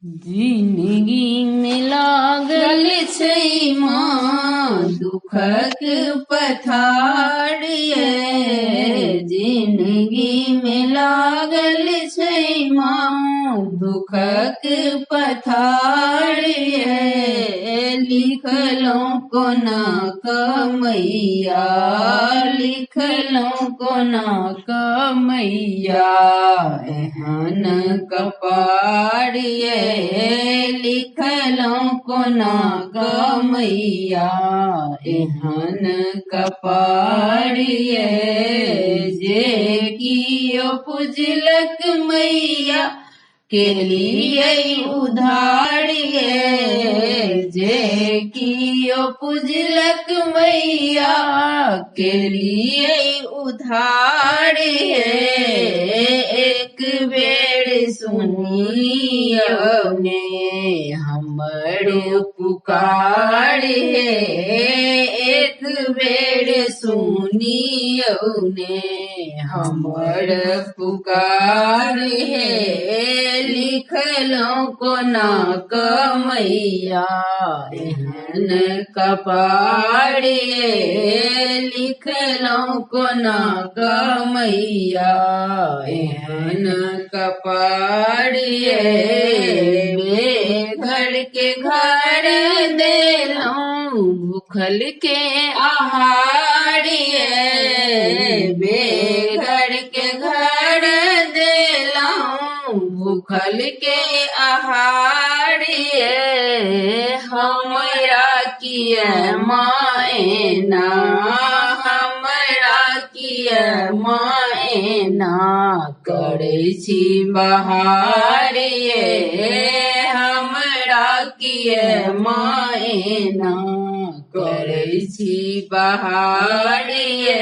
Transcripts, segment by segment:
जिंदगी में लागल छै माँ दुखक पथार ये। जिंदगी में लागल छै माँ दुखक पथार ये। लिखलौं कोना कमैया, लिखलौं कोना कमैया, एहन कपार ये। लिखलौं कोना कमैया, एहन कपार ये। जे कियो पुजलक मैया केलियै उधार ये। जे कियो पुजलक मैया केलियै उधार ये। एक बेर सुनियो ने हमर पुकार हे। एक बेर सुनियो ने हमर पुकार हे। लिखलौं कोना कमैया, एहन कपार ये। लिखलौं कोना कमैया, एहन कपार ये। बेघर के घर देलौं भूखल के आहार ये। बेघर के घर देलौं भूखल के आहार ये। हमरा किया मायना, हमरा किया मायना करै छी बहार ये। हमरा किया मायना करै छी बहार ये।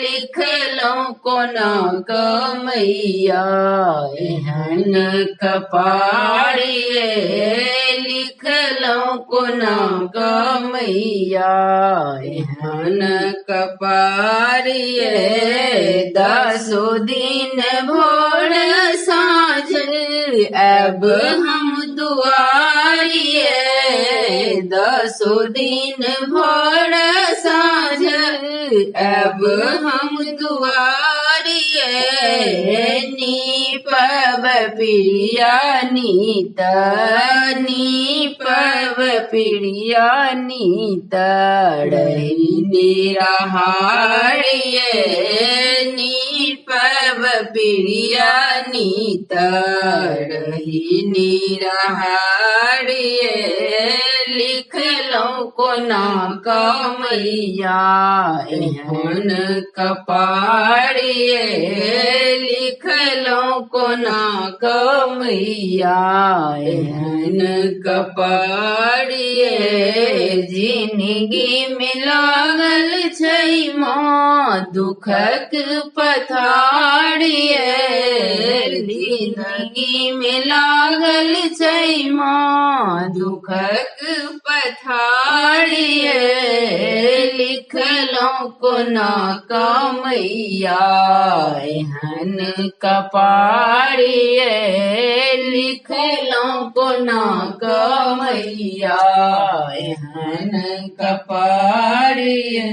लिखलौं कोना कमैया, एहन कपार ये। लिखलौं कोना कमैया, एहन कपार ये। 10 दिन भोर साँझ अब हम दुआर ये। 10 दिन भोर साँझ अब हम दुआर ये। नीपब प्रिया नीत, नीपब प्रिया नीत रही निराहार ये। नीपब प्रिया नीत रही निराहार ये। लिखलौं कोना कमैया, एहन कपार ये। लिखलौं कोना कमैया, एहन कपार ये। जिंदगी में लागल छै माँ दुखक पथार ये। जिंदगी में लागल छै माँ दुखक पथार ये। लिखलौं कोना कमैया, एहन कपार ये। लिखलौं कोना कमैया, एहन कपार ये।